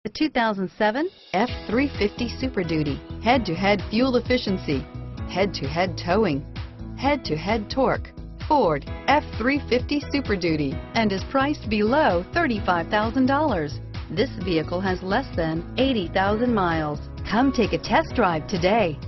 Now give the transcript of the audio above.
The 2007 F-350 Super Duty. Head-to-head fuel efficiency, head-to-head towing, head-to-head torque. Ford F-350 Super Duty and is priced below $35,000. This vehicle has less than 80,000 miles. Come take a test drive today.